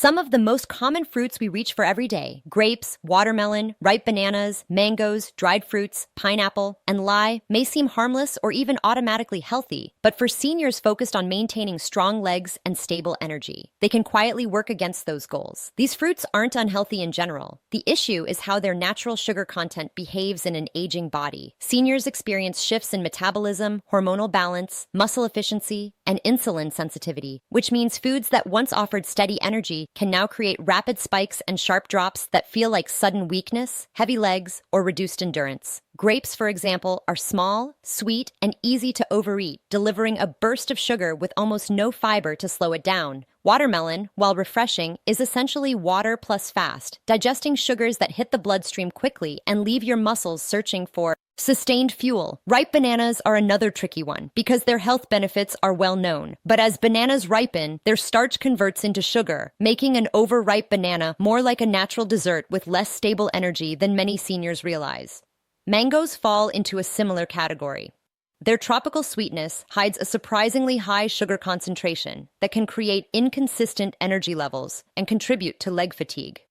Some of the most common fruits we reach for every day: grapes, watermelon, ripe bananas, mangoes, dried fruits, pineapple, and lye may seem harmless or even automatically healthy, but for seniors focused on maintaining strong legs and stable energy, they can quietly work against those goals. These fruits aren't unhealthy in general. The issue is how their natural sugar content behaves in an aging body. Seniors experience shifts in metabolism, hormonal balance, muscle efficiency, and insulin sensitivity, which means foods that once offered steady energy can now create rapid spikes and sharp drops that feel like sudden weakness, heavy legs, or reduced endurance. Grapes, for example, are small, sweet, and easy to overeat, delivering a burst of sugar with almost no fiber to slow it down. Watermelon, while refreshing, is essentially water plus fast, digesting sugars that hit the bloodstream quickly and leave your muscles searching for sustained fuel. Ripe bananas are another tricky one because their health benefits are well known. But as bananas ripen, their starch converts into sugar, making an overripe banana more like a natural dessert with less stable energy than many seniors realize. Mangoes fall into a similar category. Their tropical sweetness hides a surprisingly high sugar concentration that can create inconsistent energy levels and contribute to leg fatigue.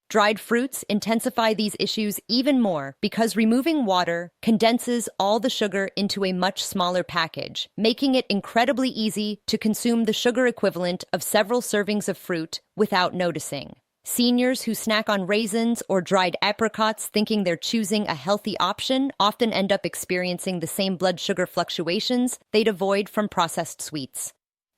Dried fruits intensify these issues even more because removing water condenses all the sugar into a much smaller package, making it incredibly easy to consume the sugar equivalent of several servings of fruit without noticing. Seniors who snack on raisins or dried apricots thinking they're choosing a healthy option often end up experiencing the same blood sugar fluctuations they'd avoid from processed sweets.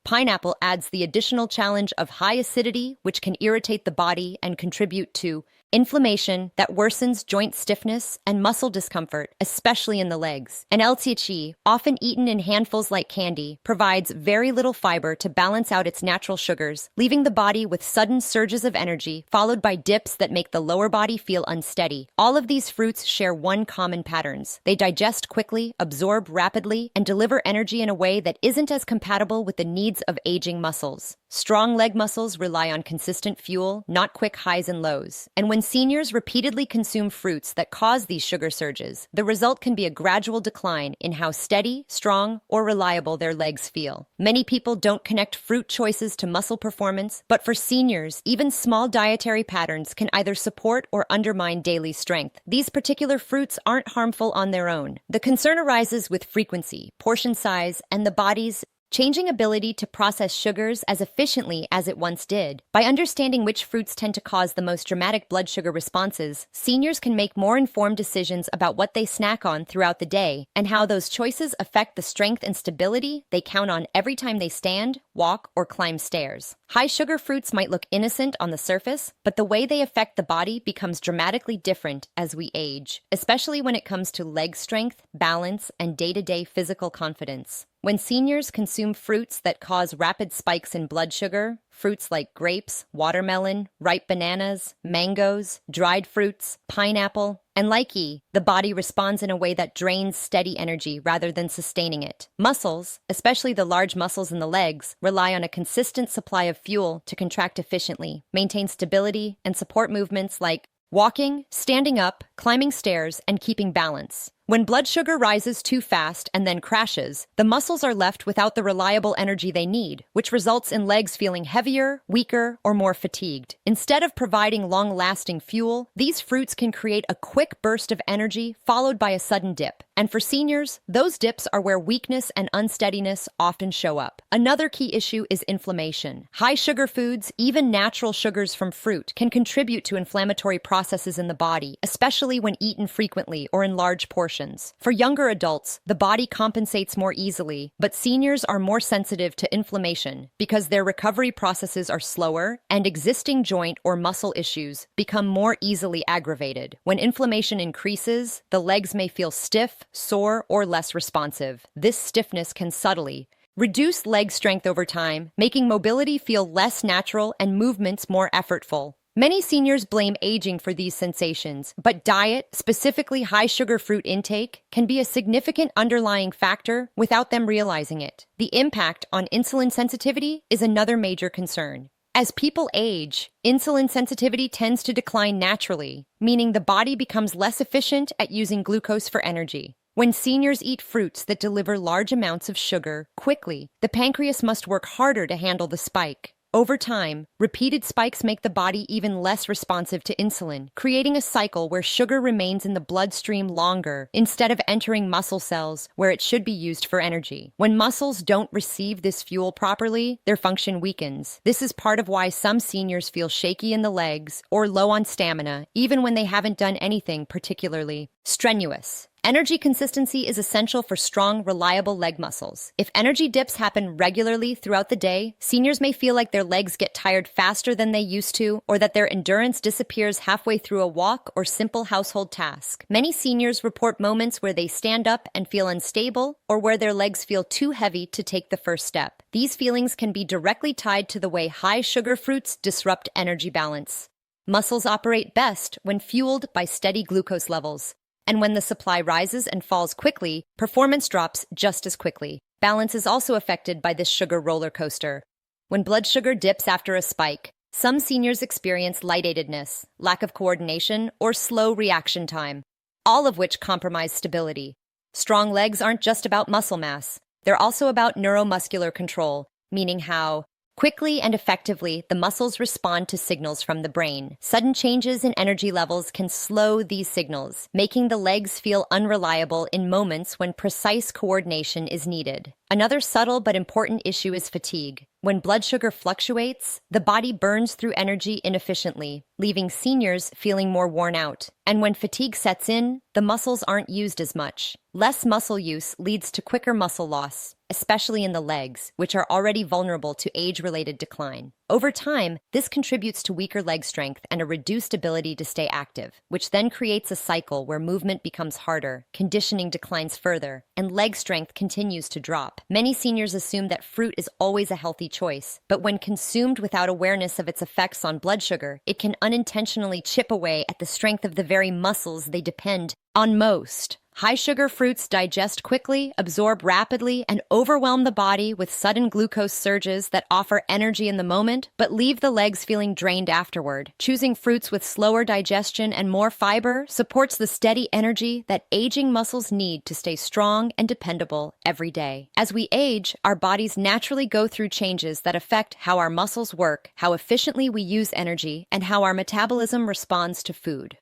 Pineapple adds the additional challenge of high acidity, which can irritate the body and contribute to inflammation that worsens joint stiffness and muscle discomfort, especially in the legs. And lychee, often eaten in handfuls like candy, provides very little fiber to balance out its natural sugars, leaving the body with sudden surges of energy, followed by dips that make the lower body feel unsteady. All of these fruits share one common pattern. They digest quickly, absorb rapidly, and deliver energy in a way that isn't as compatible with the needs of aging muscles. Strong leg muscles rely on consistent fuel, not quick highs and lows. And when seniors repeatedly consume fruits that cause these sugar surges, the result can be a gradual decline in how steady, strong, or reliable their legs feel. Many people don't connect fruit choices to muscle performance, but for seniors, even small dietary patterns can either support or undermine daily strength. These particular fruits aren't harmful on their own. The concern arises with frequency, portion size, and the body's changing ability to process sugars as efficiently as it once did. By understanding which fruits tend to cause the most dramatic blood sugar responses, seniors can make more informed decisions about what they snack on throughout the day and how those choices affect the strength and stability they count on every time they stand, walk, or climb stairs. High sugar fruits might look innocent on the surface, but the way they affect the body becomes dramatically different as we age, especially when it comes to leg strength, balance, and day-to-day physical confidence. When seniors consume fruits that cause rapid spikes in blood sugar, fruits like grapes, watermelon, ripe bananas, mangoes, dried fruits, pineapple, and lychee, the body responds in a way that drains steady energy rather than sustaining it. Muscles, especially the large muscles in the legs, rely on a consistent supply of fuel to contract efficiently, maintain stability, and support movements like walking, standing up, climbing stairs, and keeping balance. When blood sugar rises too fast and then crashes, the muscles are left without the reliable energy they need, which results in legs feeling heavier, weaker, or more fatigued. Instead of providing long-lasting fuel, these fruits can create a quick burst of energy followed by a sudden dip. And for seniors, those dips are where weakness and unsteadiness often show up. Another key issue is inflammation. High sugar foods, even natural sugars from fruit, can contribute to inflammatory processes in the body, especially when eaten frequently or in large portions. For younger adults, the body compensates more easily, but seniors are more sensitive to inflammation because their recovery processes are slower and existing joint or muscle issues become more easily aggravated. When inflammation increases, the legs may feel stiff, sore, or less responsive. This stiffness can subtly reduce leg strength over time, making mobility feel less natural and movements more effortful. Many seniors blame aging for these sensations, but diet, specifically high sugar fruit intake, can be a significant underlying factor without them realizing it. The impact on insulin sensitivity is another major concern. As people age, insulin sensitivity tends to decline naturally, meaning the body becomes less efficient at using glucose for energy. When seniors eat fruits that deliver large amounts of sugar quickly, the pancreas must work harder to handle the spike. Over time, repeated spikes make the body even less responsive to insulin, creating a cycle where sugar remains in the bloodstream longer instead of entering muscle cells where it should be used for energy. When muscles don't receive this fuel properly, their function weakens. This is part of why some seniors feel shaky in the legs or low on stamina, even when they haven't done anything particularly strenuous. Energy consistency is essential for strong, reliable leg muscles. If energy dips happen regularly throughout the day, seniors may feel like their legs get tired faster than they used to, or that their endurance disappears halfway through a walk or simple household task. Many seniors report moments where they stand up and feel unstable, or where their legs feel too heavy to take the first step. These feelings can be directly tied to the way high-sugar fruits disrupt energy balance. Muscles operate best when fueled by steady glucose levels. And when the supply rises and falls quickly, performance drops just as quickly. Balance is also affected by this sugar roller coaster. When blood sugar dips after a spike, some seniors experience lightheadedness, lack of coordination, or slow reaction time, all of which compromise stability. Strong legs aren't just about muscle mass. They're also about neuromuscular control, meaning how quickly and effectively the muscles respond to signals from the brain. Sudden changes in energy levels can slow these signals, making the legs feel unreliable in moments when precise coordination is needed. Another subtle but important issue is fatigue. When blood sugar fluctuates, the body burns through energy inefficiently, leaving seniors feeling more worn out. And when fatigue sets in, the muscles aren't used as much. Less muscle use leads to quicker muscle loss, especially in the legs, which are already vulnerable to age-related decline. Over time, this contributes to weaker leg strength and a reduced ability to stay active, which then creates a cycle where movement becomes harder, conditioning declines further, and leg strength continues to drop. Many seniors assume that fruit is always a healthy choice, but when consumed without awareness of its effects on blood sugar, it can unintentionally chip away at the strength of the very muscles they depend on most. High-sugar fruits digest quickly, absorb rapidly, and overwhelm the body with sudden glucose surges that offer energy in the moment, but leave the legs feeling drained afterward. Choosing fruits with slower digestion and more fiber supports the steady energy that aging muscles need to stay strong and dependable every day. As we age, our bodies naturally go through changes that affect how our muscles work, how efficiently we use energy, and how our metabolism responds to food.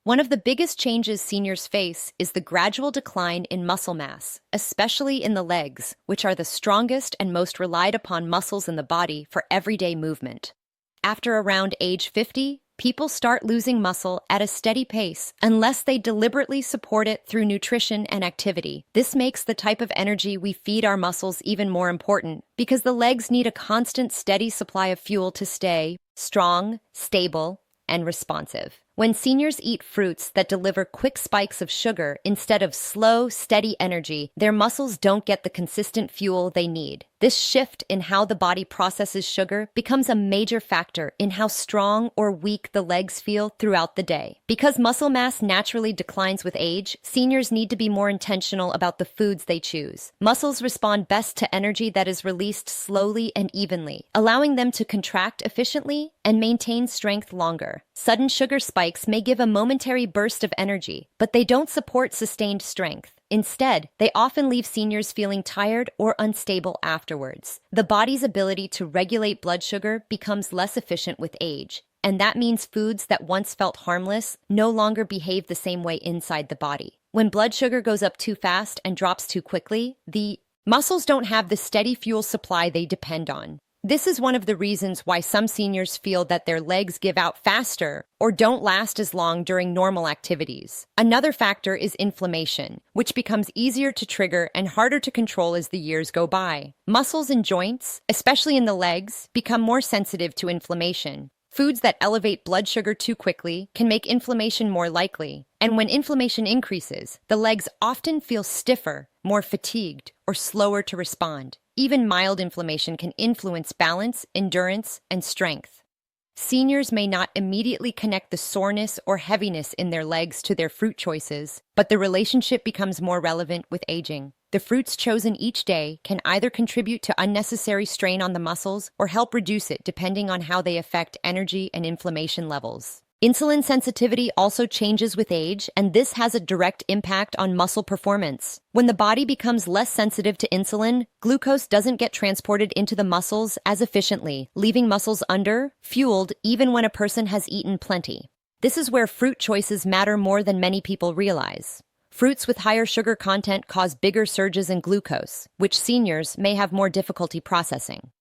One of the biggest changes seniors face is the gradual decline in muscle mass, especially in the legs, which are the strongest and most relied upon muscles in the body for everyday movement. After around age 50, people start losing muscle at a steady pace unless they deliberately support it through nutrition and activity. This makes the type of energy we feed our muscles even more important because the legs need a constant, steady supply of fuel to stay strong, stable, and responsive. When seniors eat fruits that deliver quick spikes of sugar instead of slow, steady energy, their muscles don't get the consistent fuel they need. This shift in how the body processes sugar becomes a major factor in how strong or weak the legs feel throughout the day. Because muscle mass naturally declines with age, seniors need to be more intentional about the foods they choose. Muscles respond best to energy that is released slowly and evenly, allowing them to contract efficiently and maintain strength longer. Sudden sugar spikes may give a momentary burst of energy, but they don't support sustained strength. Instead, they often leave seniors feeling tired or unstable afterwards. The body's ability to regulate blood sugar becomes less efficient with age, and that means foods that once felt harmless no longer behave the same way inside the body. When blood sugar goes up too fast and drops too quickly, the muscles don't have the steady fuel supply they depend on. This is one of the reasons why some seniors feel that their legs give out faster or don't last as long during normal activities. Another factor is inflammation, which becomes easier to trigger and harder to control as the years go by. Muscles and joints, especially in the legs, become more sensitive to inflammation. Foods that elevate blood sugar too quickly can make inflammation more likely. And when inflammation increases, the legs often feel stiffer, more fatigued, or slower to respond. Even mild inflammation can influence balance, endurance, and strength. Seniors may not immediately connect the soreness or heaviness in their legs to their fruit choices, but the relationship becomes more relevant with aging. The fruits chosen each day can either contribute to unnecessary strain on the muscles or help reduce it depending on how they affect energy and inflammation levels. Insulin sensitivity also changes with age, and this has a direct impact on muscle performance. When the body becomes less sensitive to insulin, glucose doesn't get transported into the muscles as efficiently, leaving muscles under-fueled even when a person has eaten plenty. This is where fruit choices matter more than many people realize. Fruits with higher sugar content cause bigger surges in glucose, which seniors may have more difficulty processing.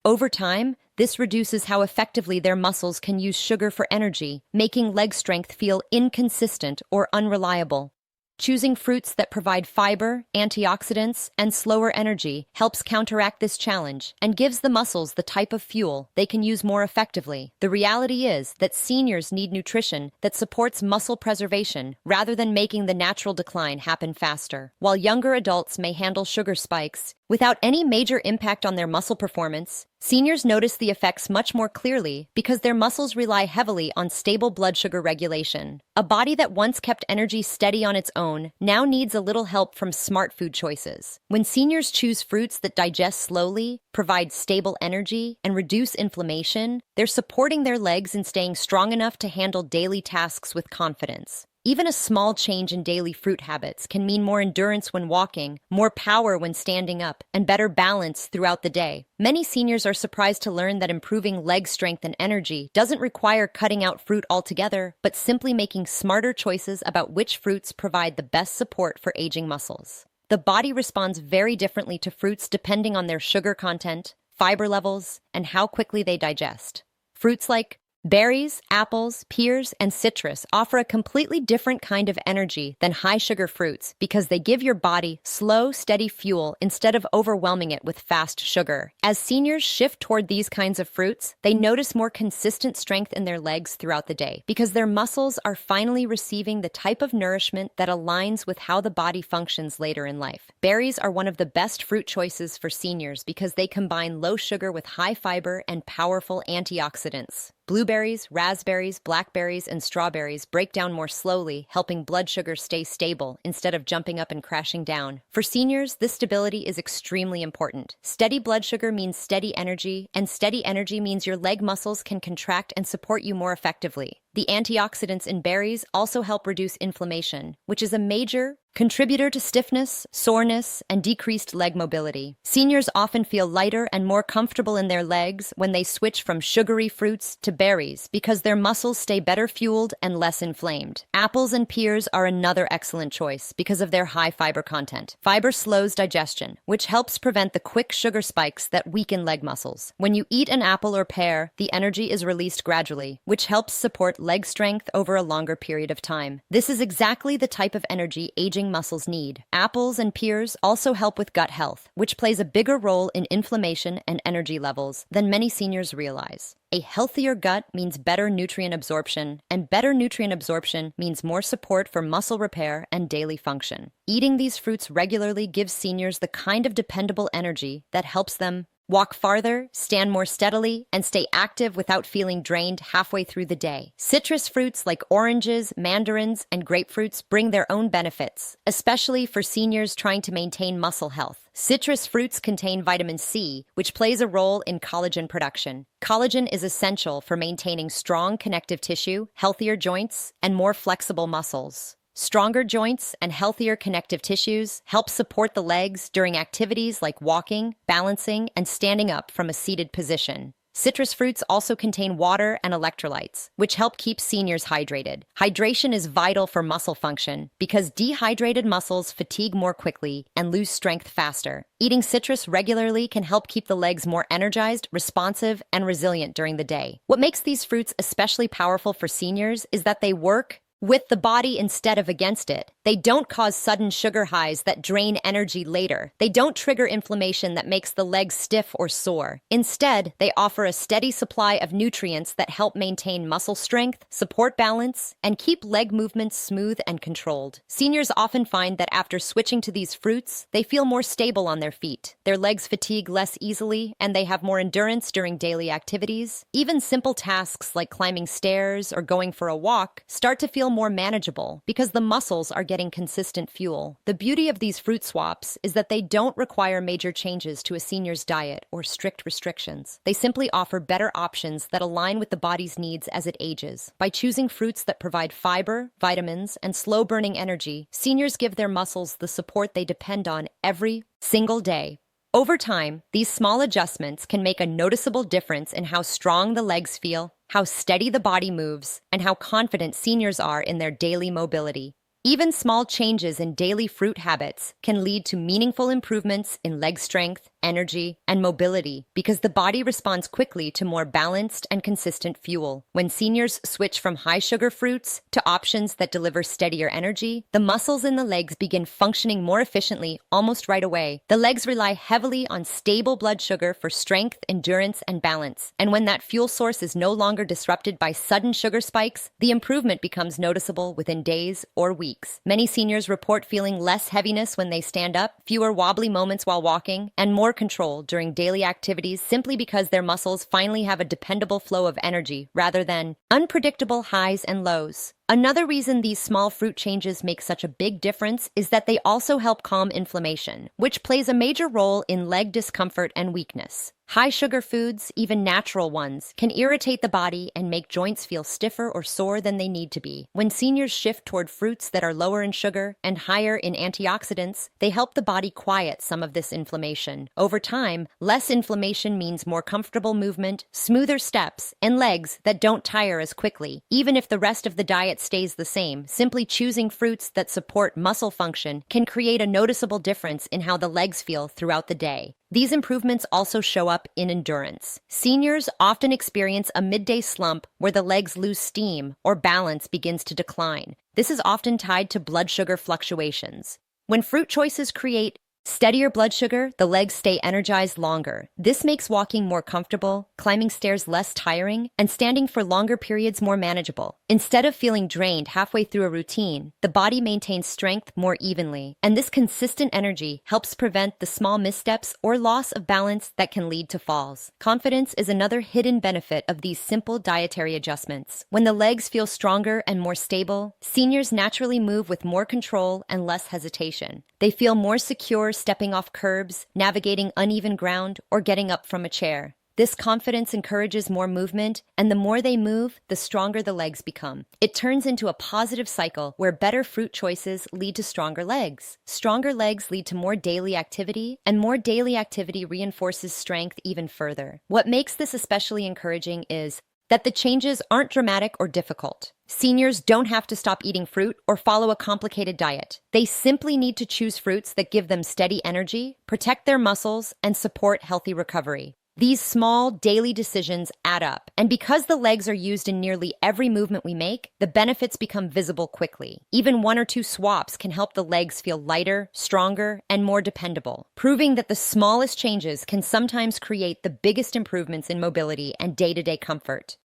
Over time, this reduces how effectively their muscles can use sugar for energy, making leg strength feel inconsistent or unreliable. Choosing fruits that provide fiber, antioxidants, and slower energy helps counteract this challenge and gives the muscles the type of fuel they can use more effectively. The reality is that seniors need nutrition that supports muscle preservation rather than making the natural decline happen faster. While younger adults may handle sugar spikes without any major impact on their muscle performance, seniors notice the effects much more clearly because their muscles rely heavily on stable blood sugar regulation. A body that once kept energy steady on its own now needs a little help from smart food choices. When seniors choose fruits that digest slowly, provide stable energy, and reduce inflammation, they're supporting their legs in staying strong enough to handle daily tasks with confidence. Even a small change in daily fruit habits can mean more endurance when walking, more power when standing up, and better balance throughout the day. Many seniors are surprised to learn that improving leg strength and energy doesn't require cutting out fruit altogether, but simply making smarter choices about which fruits provide the best support for aging muscles. The body responds very differently to fruits depending on their sugar content, fiber levels, and how quickly they digest. Fruits like berries, apples, pears, and citrus offer a completely different kind of energy than high-sugar fruits because they give your body slow, steady fuel instead of overwhelming it with fast sugar. As seniors shift toward these kinds of fruits, they notice more consistent strength in their legs throughout the day because their muscles are finally receiving the type of nourishment that aligns with how the body functions later in life. Berries are one of the best fruit choices for seniors because they combine low sugar with high fiber and powerful antioxidants. Blueberries, raspberries, blackberries, and strawberries break down more slowly, helping blood sugar stay stable instead of jumping up and crashing down. For seniors, this stability is extremely important. Steady blood sugar means steady energy, and steady energy means your leg muscles can contract and support you more effectively. The antioxidants in berries also help reduce inflammation, which is a major contributor to stiffness, soreness, and decreased leg mobility. Seniors often feel lighter and more comfortable in their legs when they switch from sugary fruits to berries because their muscles stay better fueled and less inflamed. Apples and pears are another excellent choice because of their high fiber content. Fiber slows digestion, which helps prevent the quick sugar spikes that weaken leg muscles. When you eat an apple or pear, the energy is released gradually, which helps support leg strength over a longer period of time. This is exactly the type of energy aging muscles need. Apples and pears also help with gut health, which plays a bigger role in inflammation and energy levels than many seniors realize. A healthier gut means better nutrient absorption, and better nutrient absorption means more support for muscle repair and daily function. Eating these fruits regularly gives seniors the kind of dependable energy that helps them walk farther, stand more steadily, and stay active without feeling drained halfway through the day. Citrus fruits like oranges, mandarins, and grapefruits bring their own benefits, especially for seniors trying to maintain muscle health. Citrus fruits contain vitamin C, which plays a role in collagen production. Collagen is essential for maintaining strong connective tissue, healthier joints, and more flexible muscles. Stronger joints and healthier connective tissues help support the legs during activities like walking, balancing, and standing up from a seated position. Citrus fruits also contain water and electrolytes, which help keep seniors hydrated. Hydration is vital for muscle function because dehydrated muscles fatigue more quickly and lose strength faster. Eating citrus regularly can help keep the legs more energized, responsive, and resilient during the day. What makes these fruits especially powerful for seniors is that they work with the body instead of against it. They don't cause sudden sugar highs that drain energy later. They don't trigger inflammation that makes the legs stiff or sore. Instead, they offer a steady supply of nutrients that help maintain muscle strength, support balance, and keep leg movements smooth and controlled. Seniors often find that after switching to these fruits, they feel more stable on their feet. Their legs fatigue less easily, and they have more endurance during daily activities. Even simple tasks like climbing stairs or going for a walk start to feel more manageable because the muscles are getting consistent fuel. The beauty of these fruit swaps is that they don't require major changes to a senior's diet or strict restrictions. They simply offer better options that align with the body's needs as it ages. By choosing fruits that provide fiber, vitamins, and slow-burning energy, seniors give their muscles the support they depend on every single day. Over time, these small adjustments can make a noticeable difference in how strong the legs feel, how steady the body moves, and how confident seniors are in their daily mobility. Even small changes in daily fruit habits can lead to meaningful improvements in leg strength, energy, and mobility because the body responds quickly to more balanced and consistent fuel. When seniors switch from high-sugar fruits to options that deliver steadier energy, the muscles in the legs begin functioning more efficiently almost right away. The legs rely heavily on stable blood sugar for strength, endurance, and balance. And when that fuel source is no longer disrupted by sudden sugar spikes, the improvement becomes noticeable within days or weeks. Many seniors report feeling less heaviness when they stand up, fewer wobbly moments while walking, and more control during daily activities simply because their muscles finally have a dependable flow of energy rather than unpredictable highs and lows. Another reason these small fruit changes make such a big difference is that they also help calm inflammation, which plays a major role in leg discomfort and weakness. High-sugar foods, even natural ones, can irritate the body and make joints feel stiffer or sore than they need to be. When seniors shift toward fruits that are lower in sugar and higher in antioxidants, they help the body quiet some of this inflammation. Over time, less inflammation means more comfortable movement, smoother steps, and legs that don't tire as quickly. Even if the rest of the diet stays the same, simply choosing fruits that support muscle function can create a noticeable difference in how the legs feel throughout the day. These improvements also show up in endurance. Seniors often experience a midday slump where the legs lose steam or balance begins to decline. This is often tied to blood sugar fluctuations. When fruit choices create steadier blood sugar, the legs stay energized longer. This makes walking more comfortable, climbing stairs less tiring, and standing for longer periods more manageable. Instead of feeling drained halfway through a routine, the body maintains strength more evenly, and this consistent energy helps prevent the small missteps or loss of balance that can lead to falls. Confidence is another hidden benefit of these simple dietary adjustments. When the legs feel stronger and more stable, seniors naturally move with more control and less hesitation. They feel more secure stepping off curbs, navigating uneven ground, or getting up from a chair. This confidence encourages more movement, and the more they move, the stronger the legs become. It turns into a positive cycle where better fruit choices lead to stronger legs. Stronger legs lead to more daily activity, and more daily activity reinforces strength even further. What makes this especially encouraging is that the changes aren't dramatic or difficult. Seniors don't have to stop eating fruit or follow a complicated diet. They simply need to choose fruits that give them steady energy, protect their muscles, and support healthy recovery. These small, daily decisions add up, and because the legs are used in nearly every movement we make, the benefits become visible quickly. Even 1 or 2 swaps can help the legs feel lighter, stronger, and more dependable, proving that the smallest changes can sometimes create the biggest improvements in mobility and day-to-day comfort.